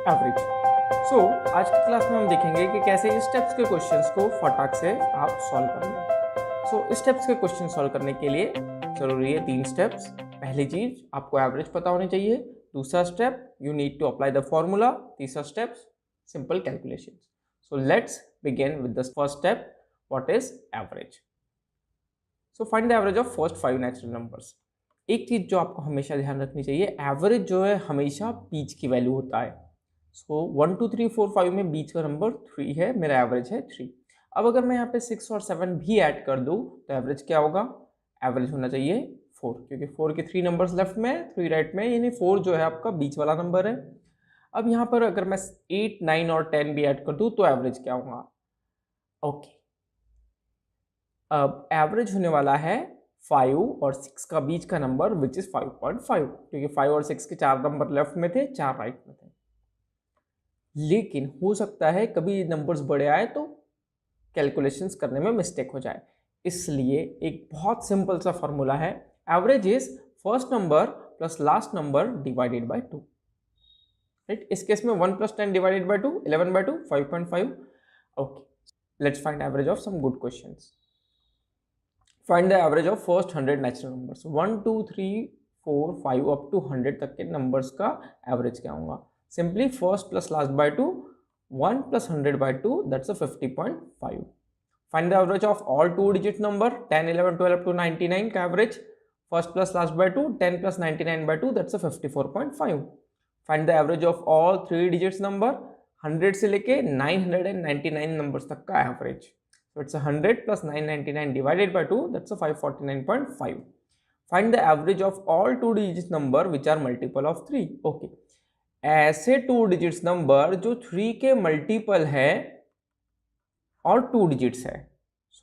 Average. सो आज की class में हम देखेंगे कि कैसे इस स्टेप्स के क्वेश्चंस को फटाक से आप सॉल्व कर लें। सो इस स्टेप्स के क्वेश्चन सॉल्व करने के लिए जरूरी है 3 स्टेप्स। पहली चीज आपको एवरेज पता होनी चाहिए। दूसरा step you need to apply the formula. तीसरा step simple calculation. So let's begin with the first step, what is average. So find the average of first 5 natural numbers. एक चीज जो आपको हमेशा ध्यान रखनी चाहिए, एवरेज जो है हमेशा बीच की वैल्यू होता है। सो 1 2 3 4 5 में बीच का नंबर 3 है, मेरा एवरेज है 3। अब अगर मैं यहाँ पे 6 और 7 भी ऐड कर दूँ तो एवरेज क्या होगा? एवरेज होना चाहिए 4, क्योंकि 4 के 3 नंबर्स लेफ्ट में 3 राइट में, यानी 4 जो है आपका बीच वाला नंबर है। अब यहाँ पर अगर मैं 8 9 और 10 भी ऐड कर दूँ तो एवरेज क्या होगा? ओके, अब एवरेज होने वाला है 5 और 6 का बीच का नंबर विच इज 5.5, क्योंकि 5 और 6 के 4 नंबर लेफ्ट में थे, 4 राइट में थे। लेकिन हो सकता है कभी नंबर्स बड़े आए तो कैलकुलेशंस करने में मिस्टेक हो जाए, इसलिए एक बहुत सिंपल सा फॉर्मूला है, average is first number plus last number divided by 2। Right, इस केस में 1 plus 10 divided by 2, 11/2, 5.5। Okay, let's find average of some good questions. Find the average of first 100 natural numbers. 1 2 3 4 5 up to 100 तक के numbers का average क्या होगा? Simply first plus last by 2, 1 plus 100 by 2, that's a 50.5। Find the average of all 2 digit number 10 11 12 up to 99 का average, first plus last by 2, 10 plus 99 by 2, that's a 54.5। Find the average of all 3 digits number 100 से लेके 999 numbers तक का average. So it's 100 plus 999 divided by 2, that's a 549.5. Find the average of all 2 digits number which are multiple of 3. Okay, ऐसे 2 digits number जो 3 के multiple है और 2 digits है,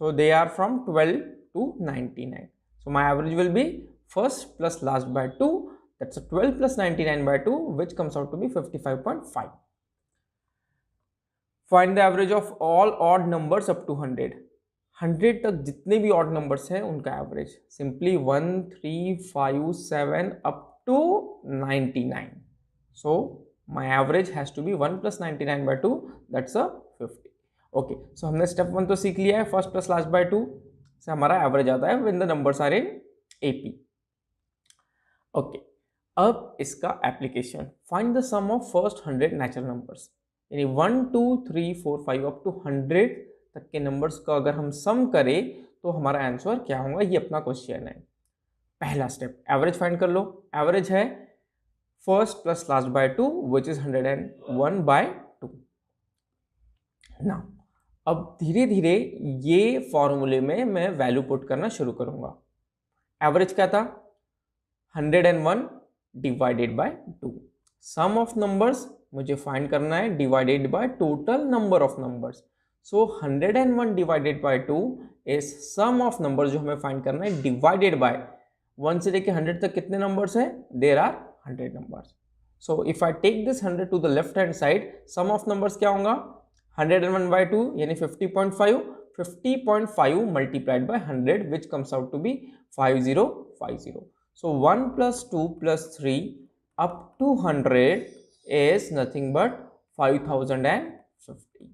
so they are from 12 to 99. So my average will be first plus last by 2, that's a 12 plus 99 by 2, which comes out to be 55.5. Find the average of all odd numbers up to 100। 100 तक जितने भी odd numbers हैं उनका average, simply 1 3 5 7 up to 99। So my average has to be 1 plus 99 by 2, that's a 50। Okay, so हमने step 1 तो सीख लिया है, फर्स्ट प्लस लास्ट बाय 2 से हमारा एवरेज आता है when the numbers are in AP. Okay, अब इसका application, find the sum of first 100 natural numbers, यानी 1 2 3 4 5 अप टू 100 तक के नंबर्स का अगर हम सम करें तो हमारा आंसर क्या होगा, ये अपना क्वेश्चन है। पहला स्टेप, एवरेज फाइंड कर लो। एवरेज है first plus last by 2 which is 101 bye 2। ना अब धीरे धीरे ये फॉर्मूले में मैं वैल्यू पुट करना शुरू करूंगा। एवरेज क्या था? 101 divided by 2। Sum of numbers मुझे फाइंड करना है divided by total number of numbers. So 101 divided by 2 is sum of number जो हमें फाइंड करना है डिवाइडेड बाय 1 से लेके 100 तक कितने नंबर्स हैं? There are 100 numbers. So if I take this 100 to the left hand side, sum of numbers क्या होगा? 101 बाय 2 यानी 50.5, 50.5 multiplied by 100 which comes out to be 5050। So 1 plus 2 plus 3 up to 100 is nothing but 5050.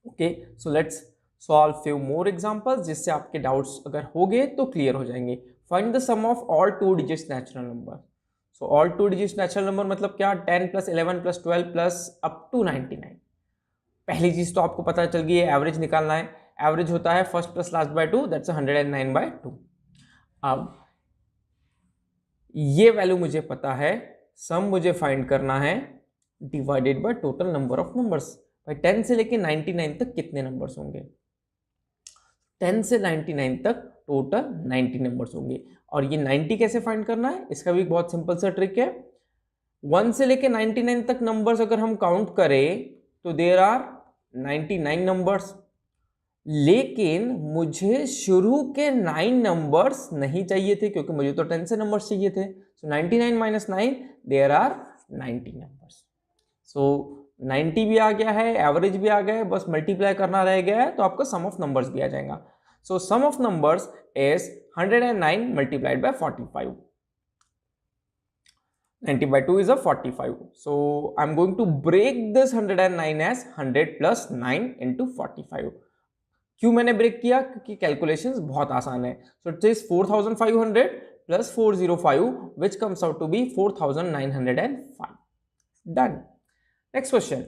Okay, so let's solve few more examples जिससे आपके doubts अगर हो गए तो clear हो जाएंगे। Find the sum of all 2 digits natural number. So all 2 digits natural number मतलब क्या? 10 plus 11 plus 12 plus up to 99। पहली चीज तो आपको पता चल गई है, एवरेज निकालना है। एवरेज होता है first plus last by 2, that's 109 by 2। अब ये वैल्यू मुझे पता है, सम मुझे फाइंड करना है divided by total number of numbers. भाई 10 से लेके 99 तक कितने नंबर्स होंगे? 10 से 99 तक टोटल 90 नंबर्स होंगे। और ये 90 कैसे फाइंड करना है, इसका भी बहुत सिंपल सा ट्रिक है। 1 से लेके 99 तक नंबर्स अगर हम काउंट करें तो देयर आर 99 नंबर्स, लेकिन मुझे शुरू के 9 नंबर्स नहीं चाहिए थे क्योंकि मुझे तो 10 से नंबर्स चाहिए थे। सो 99 माइनस 9, देयर आर 90 नंबर्स। सो 90 भी आ गया है, एवरेज भी आ गया है, बस मल्टीप्लाई करना रह गया है तो आपका सम ऑफ नंबर्स भी आ जाएगा। So sum of numbers is 109 multiplied by 45। 90 by 2 is a 45. So I'm going to break this 109 as 100 plus 9 into 45. क्यों मैंने ब्रेक किया? क्योंकि कैलकुलेशंस बहुत आसान है. So it says 4500 plus 405 which comes out to be 4905. Done. Next question.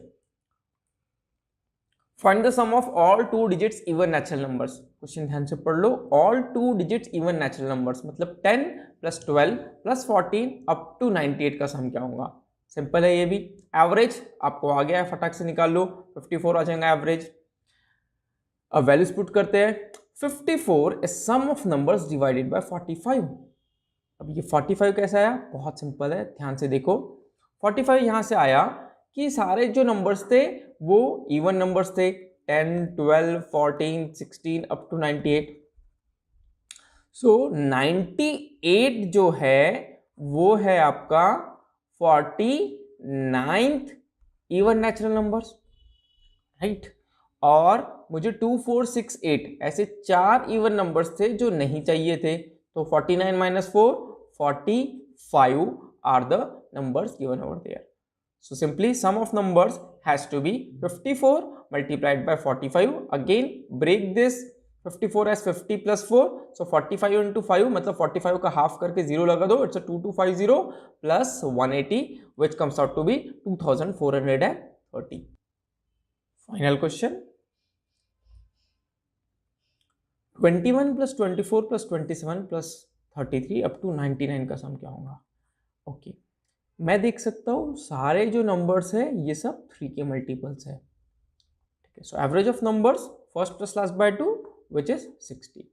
Find the sum of all two digits even natural numbers. Question ध्यान से पढ़ लो. All two digits even natural numbers मतलब 10 plus 12 plus 14 up to 98 का सम क्या होगा? Simple है ये भी. एवरेज आपको आ गया है, फटाक से निकाल लो. 54 आ जाएगा एवरेज. अब वैल्यूज पुट करते हैं. 54 is sum of numbers divided by 45. अब ये 45 कैसे आया? बहुत सिंपल है, ध्यान से देखो. 45 यहां से आया कि सारे जो नंबर्स थे वो इवन नंबर्स थे. 10, 12, 14, 16 अप टू 98. सो 98 जो है वो है आपका 49th even natural numbers, right. और मुझे 2, 4, 6, 8 ऐसे 4 इवन नंबर्स थे जो नहीं चाहिए थे. तो 49 minus 4, 45 are the numbers given over there. So simply sum of numbers has to be 54 multiplied by 45. Again break this 54 as 50 plus 4. So 45 into 5 मतलब 45 का half करके 0 लगा दो. It's a 2250 plus 180 which comes out to be 2430. Final question. 21 plus 24 plus 27 plus 33 up to 99 का सम क्या होगा? Okay मैं देख सकता हूँ सारे जो नंबर्स है ये सब 3 के मल्टीपल्स है. ठीक है. So average of numbers first plus last by 2 which is 60.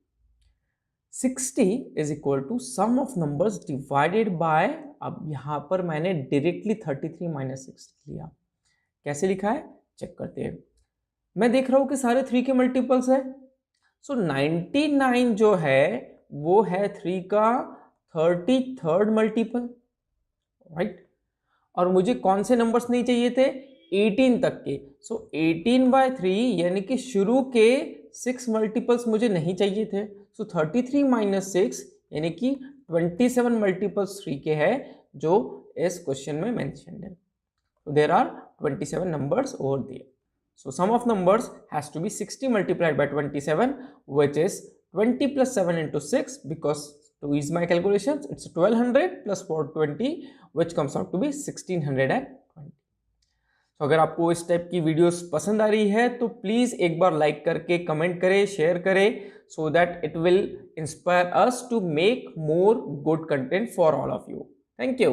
60 is equal to sum of numbers divided by. अब यहाँ पर मैंने डायरेक्टली 33 माइनस 6 लिया. कैसे लिखा है चेक करते हैं. मैं देख रहा हूँ कि सारे 3 के मल्टीपल्स है. सो 99 जो है वो है 3 का 33rd मल्टीपल, राइट. और मुझे कौन से नंबर्स नहीं चाहिए थे? 18 तक के. सो 18 by 3 यानी कि शुरू के 6 मल्टीपल्स मुझे नहीं चाहिए थे. सो 33 minus 6 यानी कि 27 मल्टीपल्स 3 के है जो इस क्वेश्चन में मेंशन्ड है. So there are 27 numbers over there. So sum of numbers has to be 60 multiplied by 27, which is 20 plus 7 into 6, because to ease my calculations it's 1200 plus 420 which comes out to be 1620. तो अगर आपको इस type की videos पसंद आ रही है तो please एक बार लाइक करके कमेंट करें, शेयर करें, so that it will inspire us to make more good content for all of you. Thank you.